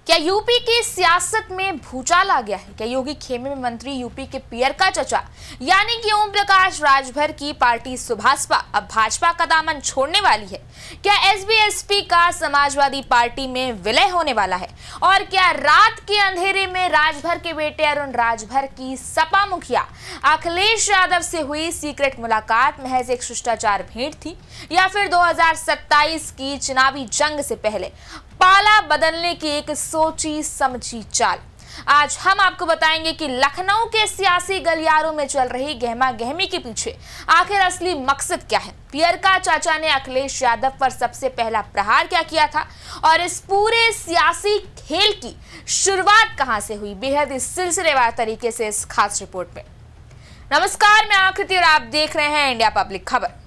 क्या यूपी की सियासत में भूचाल आ गया है? क्या योगी खेमे में मंत्री यूपी के पियर का चचा यानी कि ओम प्रकाश राजभर की पार्टी सुभाषपा अब भाजपा का दामन छोड़ने वाली है? क्या एसबी-एसपी का समाजवादी पार्टी में विलय होने वाला है? और क्या रात के अंधेरे में राजभर के बेटे अरुण राजभर की सपा मुखिया अखिलेश यादव से हुई सीक्रेट मुलाकात महज एक शिष्टाचार भेंट थी, या फिर 2027 की चुनावी जंग से पहले पाला बदलने की एक सोची समझी चाल? आज हम आपको बताएंगे कि लखनऊ के सियासी गलियारों में चल रही गहमा गहमी के पीछे आखिर असली मकसद क्या है। पियर का चाचा ने अखिलेश यादव पर सबसे पहला प्रहार क्या किया था और इस पूरे सियासी खेल की शुरुआत कहां से हुई, बेहद सिलसिलेवार तरीके से इस खास रिपोर्ट में। नमस्कार, मैं आकृति और आप देख रहे हैं इंडिया पब्लिक खबर।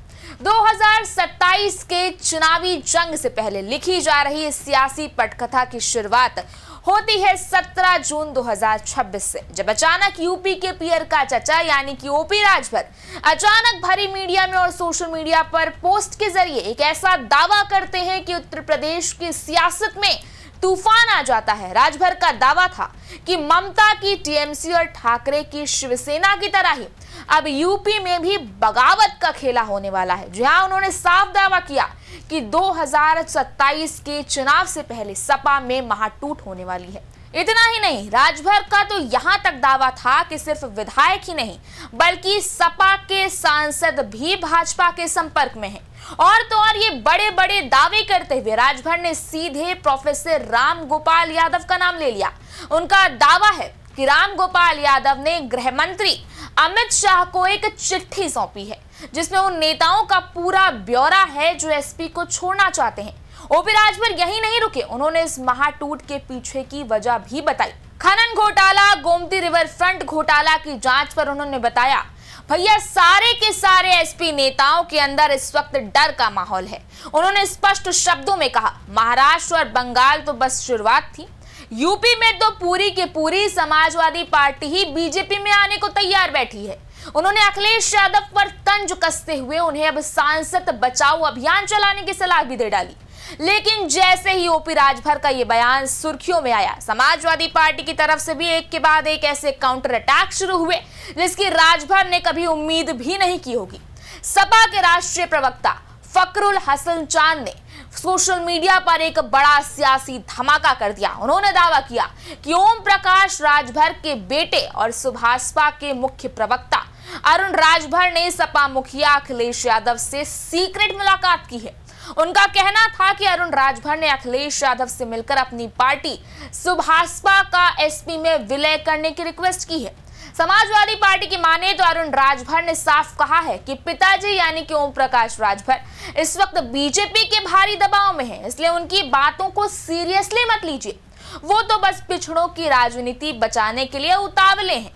2027 के चुनावी जंग से पहले लिखी जा रही इस सियासी पटकथा की शुरुआत होती है 17 जून 2026 से, जब अचानक यूपी के पियर का चचा यानी कि ओपी राजभर अचानक भरी मीडिया में और सोशल मीडिया पर पोस्ट के जरिए एक ऐसा दावा करते हैं कि उत्तर प्रदेश की सियासत में तूफान आ जाता है। राजभर का दावा था कि ममता की टीएमसी और ठाकरे की शिवसेना की तरह ही अब यूपी में भी बगावत का खेला होने वाला है। जहां उन्होंने साफ दावा किया कि 2027 के चुनाव से पहले सपा में महाटूट होने वाली है। इतना ही नहीं, राजभर का तो यहां तक दावा था कि सिर्फ विधायक ही नहीं बल्कि सपा के सांसद भी भाजपा के संपर्क में हैं। और तो और ये बड़े बड़े दावे करते हुए राजभर ने सीधे प्रोफेसर राम गोपाल यादव का नाम ले लिया। उनका दावा है कि राम गोपाल यादव ने गृह मंत्री अमित शाह को एक चिट्ठी सौंपी है जिसमें उन नेताओं का पूरा ब्यौरा है जो एसपी को छोड़ना चाहते हैं। ओपी राजभर यही नहीं रुके, उन्होंने इस महाटूट के पीछे की वजह भी बताई। खनन घोटाला, गोमती रिवर फ्रंट घोटाला की जांच पर उन्होंने बताया, भैया सारे के सारे एसपी नेताओं के अंदर इस वक्त डर का माहौल है। उन्होंने स्पष्ट शब्दों में कहा, महाराष्ट्र और बंगाल तो बस शुरुआत थी, यूपी में तो पूरी की पूरी समाजवादी पार्टी ही बीजेपी में आने को तैयार बैठी है। उन्होंने अखिलेश यादव पर तंज कसते हुए उन्हें अब सांसद बचाओ अभियान चलाने की सलाह भी दे डाली। लेकिन जैसे ही ओपी राजभर का ये बयान सुर्खियों में आया, समाजवादी पार्टी की तरफ से भी एक के बाद एक ऐसे काउंटर अटैक शुरू हुए जिसकी राजभर ने कभी उम्मीद भी नहीं की होगी। सपा के राष्ट्रीय प्रवक्ता फखरुल हसन चांद ने सोशल मीडिया पर एक बड़ा सियासी धमाका कर दिया। उन्होंने दावा किया कि ओम प्रकाश राजभर के बेटे और सुभाषपा के मुख्य प्रवक्ता अरुण राजभर ने सपा मुखिया अखिलेश यादव से सीक्रेट मुलाकात की है। उनका कहना था कि अरुण राजभर ने अखिलेश यादव से मिलकर अपनी पार्टी सुभाषपा का एसपी में विलय करने की रिक्वेस्ट की है। समाजवादी पार्टी की माने तो अरुण राजभर ने साफ कहा है कि पिताजी यानी कि ओम प्रकाश राजभर इस वक्त बीजेपी के भारी दबाव में हैं, इसलिए उनकी बातों को सीरियसली मत लीजिए। वो तो बस पिछड़ों की राजनीति बचाने के लिए उतावले हैं।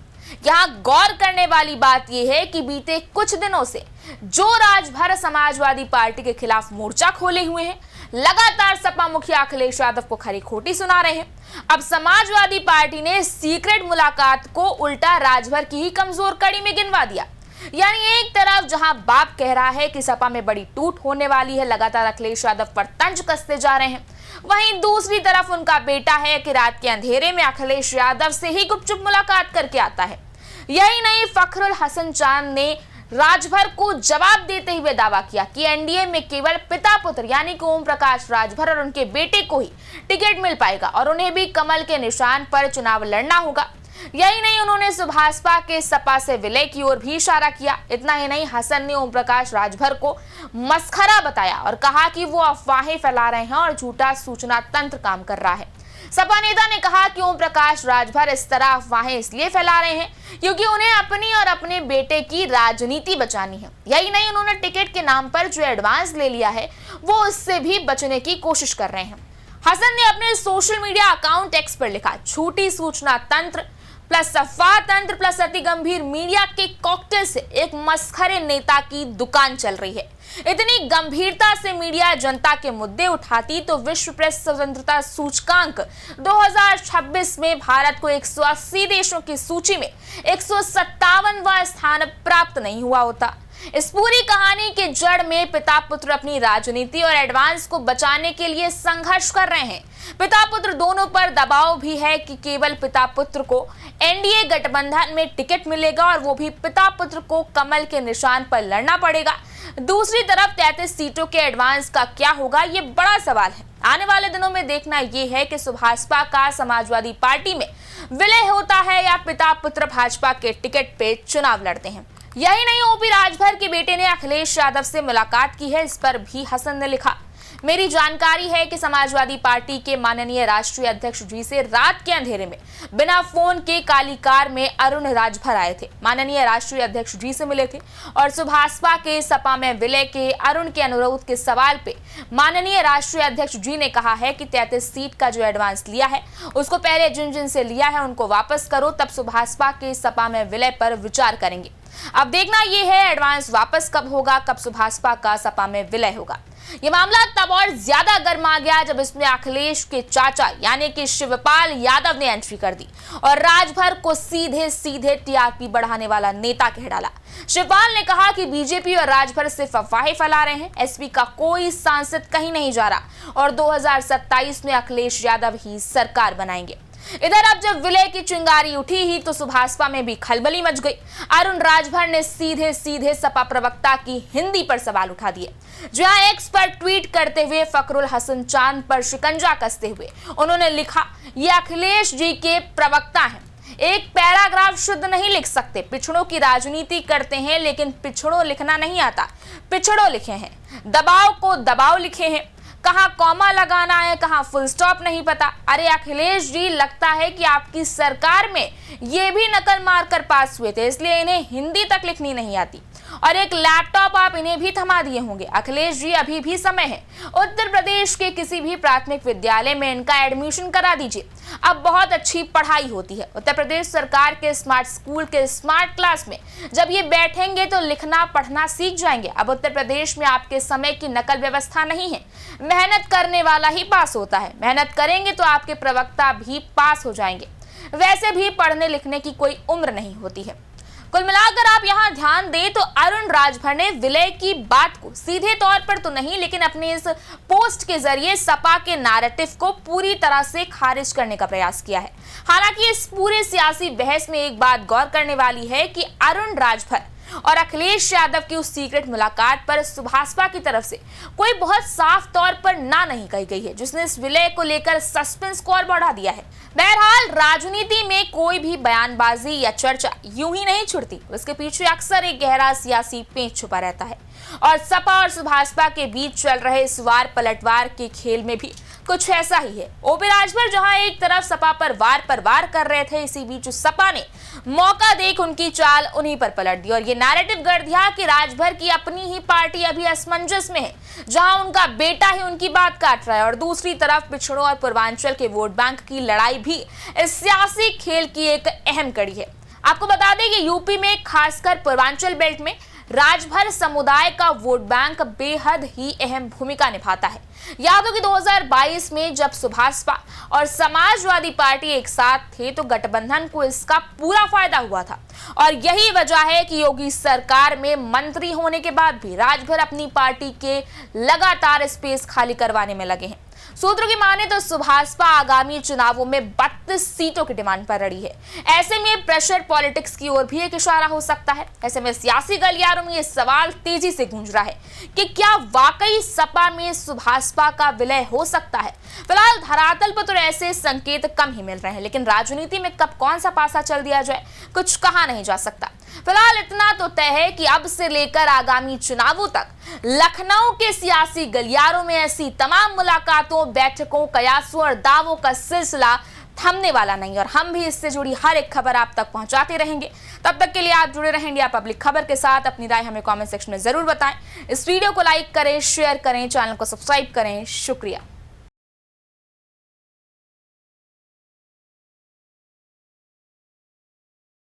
यहाँ गौर करने वाली बात यह है कि बीते कुछ दिनों से जो राजभर समाजवादी पार्टी के खिलाफ मोर्चा खोले हुए हैं, लगातार सपा मुखिया अखिलेश यादव को खरी खोटी सुना रहे हैं। अब समाजवादी पार्टी ने सीक्रेट मुलाकात को उल्टा राजभर की ही कमजोर कड़ी में गिनवा दिया। यानी एक तरफ जहां बाप कह रहा है कि सपा में बड़ी टूट होने वाली है, लगातार अखिलेश यादव पर तंज कसते जा रहे हैं, वहीं दूसरी तरफ उनका बेटा है कि रात के अंधेरे में अखिलेश यादव से ही गुपचुप मुलाकात करके आता है। यही नहीं, फखरुल हसन चांद ने राजभर को जवाब देते हुए दावा किया कि एनडीए में केवल पिता पुत्र यानी कि ओम प्रकाश राजभर और उनके बेटे को ही टिकट मिल पाएगा और उन्हें भी कमल के निशान पर चुनाव लड़ना होगा। यही नहीं, उन्होंने सुभाषपा के सपा से विलय की ओर भी इशारा किया। इतना ही नहीं, हसन ने ओम प्रकाश राजभर को मस्खरा बताया और कहा कि वो अफवाहें फैला रहे हैं और झूठा सूचना तंत्र काम कर रहा है। सपा नेता ने कहा कि ओम प्रकाश राजभर इस तरह अफवाहें इसलिए फैला रहे हैं क्योंकि उन्हें अपनी और अपने बेटे की राजनीति बचानी है। यही नहीं, उन्होंने टिकट के नाम पर जो एडवांस ले लिया है वो उससे भी बचने की कोशिश कर रहे हैं। हसन ने अपने सोशल मीडिया अकाउंट एक्स पर लिखा, झूठी सूचना तंत्र प्लस अफवाह तंत्र प्लस अति गंभीर मीडिया के कॉकटेल से एक मस्खरे नेता की दुकान चल रही है। इतनी गंभीरता से मीडिया जनता के मुद्दे उठाती तो विश्व प्रेस स्वतंत्रता सूचकांक 2026 में भारत को 180 देशों की सूची में 157वां स्थान प्राप्त नहीं हुआ होता। इस पूरी कहानी के जड़ में पिता पुत्र अपनी राजनीति और एडवांस को बचाने के लिए संघर्ष कर रहे हैं। पिता पुत्र दोनों पर दबाव भी है कि केवल पिता पुत्र को एनडीए गठबंधन में टिकट मिलेगा और वो भी पिता पुत्र को कमल के निशान पर लड़ना पड़ेगा। दूसरी तरफ 33 सीटों के एडवांस का क्या होगा, ये बड़ा सवाल है। आने वाले दिनों में देखना यह है कि सुभाषपा का समाजवादी पार्टी में विलय होता है या पिता पुत्र भाजपा के टिकट पे चुनाव लड़ते हैं। यही नहीं, ओपी राजभर के बेटे ने अखिलेश यादव से मुलाकात की है। इस पर भी हसन ने लिखा, मेरी जानकारी है कि समाजवादी पार्टी के माननीय राष्ट्रीय अध्यक्ष जी से रात के अंधेरे में बिना फोन के काली कार में अरुण राजभर आए थे, माननीय राष्ट्रीय अध्यक्ष जी से मिले थे और सुभाषपा के सपा में विलय के अरुण के अनुरोध के सवाल पे माननीय राष्ट्रीय अध्यक्ष जी ने कहा है कि 33 सीट का जो एडवांस लिया है उसको पहले जिन जिन से लिया है उनको वापस करो, तब सुभाषपा के सपा में विलय पर विचार करेंगे। अब देखना यह है एडवांस वापस कब होगा, कब सुभाषपा का सपा में विलय होगा। ये मामला तब और ज्यादा गर्म आ गया जब इसमें अखिलेश के चाचा यानी कि शिवपाल यादव ने एंट्री कर दी और राजभर को सीधे सीधे टीआरपी बढ़ाने वाला नेता कह डाला। शिवपाल ने कहा कि बीजेपी और राजभर सिर्फ अफवाहें फैला रहे हैं, एसपी का कोई सांसद कहीं नहीं जा रहा और 2027 में अखिलेश यादव ही सरकार बनाएंगे। इधर अब जब विलय की चिंगारी उठी ही तो सुभाषपा में भी खलबली मच गई। अरुण राजभर ने सीधे सीधे सपा प्रवक्ता की हिंदी पर सवाल उठा दिए, जहां एक्स पर ट्वीट करते हुए फखरुल हसन चांद पर शिकंजा कसते हुए उन्होंने लिखा, ये अखिलेश जी के प्रवक्ता हैं, एक पैराग्राफ शुद्ध नहीं लिख सकते, पिछड़ों की राजनीति करते हैं लेकिन पिछड़ों लिखना नहीं आता, पिछड़ों लिखे हैं, दबाव को दबाव लिखे हैं, कहाँ कॉमा लगाना है कहाँ फुल स्टॉप नहीं पता। अरे अखिलेश जी, लगता है कि आपकी सरकार में ये भी नकल मारकर पास हुए थे, इसलिए इन्हें हिंदी तक लिखनी नहीं आती और एक लैपटॉप आप इन्हें भी थमा दिए होंगे। अखिलेश जी, अभी भी समय है, उत्तर प्रदेश के किसी भी प्राथमिक विद्यालय में इनका एडमिशन करा दीजिए। अब बहुत अच्छी पढ़ाई होती है। उत्तर प्रदेश सरकार के स्मार्ट स्कूल के स्मार्ट क्लास में जब ये बैठेंगे तो लिखना पढ़ना सीख जाएंगे। अब उत्तर प्रदेश में आपके समय की नकल व्यवस्था नहीं है, मेहनत करने वाला ही पास होता है। मेहनत करेंगे तो आपके प्रवक्ता भी पास हो जाएंगे। वैसे भी पढ़ने लिखने की कोई उम्र नहीं होती है। कुल मिलाकर आप यहां ध्यान दें तो अरुण राजभर ने विलय की बात को सीधे तौर पर तो नहीं लेकिन अपने इस पोस्ट के जरिए सपा के नैरेटिव को पूरी तरह से खारिज करने का प्रयास किया है। हालांकि इस पूरे सियासी बहस में एक बात गौर करने वाली है कि अरुण राजभर और अखिलेश यादव की उस सीक्रेट मुलाकात पर सुभाषपा की तरफ से कोई बहुत साफ तौर पर ना नहीं कही गई है, जिसने इस विलय को लेकर सस्पेंस को और बढ़ा दिया है। बहरहाल राजनीति में कोई भी बयानबाजी या चर्चा यूं ही नहीं छुड़ती, उसके पीछे अक्सर एक गहरा सियासी पेच छुपा रहता है और सपा और सुभाषपा के बीच चल रहे इस वार पलटवार के खेल में भी कुछ ऐसा ही है। ओपी राजभर जहां एक तरफ सपा पर वार कर रहे थे, इसी बीच सपा ने मौका देख उनकी चाल उन्हीं पर पलट दी और ये नैरेटिव गढ़ दिया कि राजभर की अपनी ही पार्टी अभी असमंजस में है, जहां उनका बेटा ही उनकी बात काट रहा है और दूसरी तरफ पिछड़ों और पूर्वांचल के वोट बैंक की लड़ाई भी इस सियासी खेल की एक अहम कड़ी है। आपको बता दें कि यूपी में खासकर पूर्वांचल बेल्ट में राजभर समुदाय का वोट बैंक बेहद ही अहम भूमिका निभाता है। याद हो कि 2022 में जब सुभाषपा और समाजवादी पार्टी एक साथ थे तो गठबंधन को इसका पूरा फायदा हुआ था और यही वजह है कि योगी सरकार में मंत्री होने के बाद भी राजभर अपनी पार्टी के लगातार स्पेस खाली करवाने में लगे हैं। सूत्रों की माने तो सुभाषपा आगामी चुनावों में 32 सीटों की डिमांड पर रही है। ऐसे में प्रेशर पॉलिटिक्स की ओर भी एक इशारा हो सकता है। ऐसे में सियासी गलियारों में यह सवाल तेजी से गूंज रहा है कि क्या वाकई सपा में सुभाषपा का विलय हो सकता है। फिलहाल धरातल पर तो ऐसे संकेत कम ही मिल रहे हैं, लेकिन राजनीति में कब कौन सा पासा चल दिया जाए कुछ कहा नहीं जा सकता। फिलहाल इतना तो तय है कि अब से लेकर आगामी चुनावों तक लखनऊ के सियासी गलियारों में ऐसी तमाम मुलाकातों, बैठकों, कयासों और दावों का सिलसिला थमने वाला नहीं और हम भी इससे जुड़ी हर एक खबर आप तक पहुंचाते रहेंगे। तब तक के लिए आप जुड़े रहें इंडिया पब्लिक खबर के साथ। अपनी राय हमें कमेंट सेक्शन में जरूर बताएं। इस वीडियो को लाइक करें, शेयर करें, चैनल को सब्सक्राइब करें। शुक्रिया।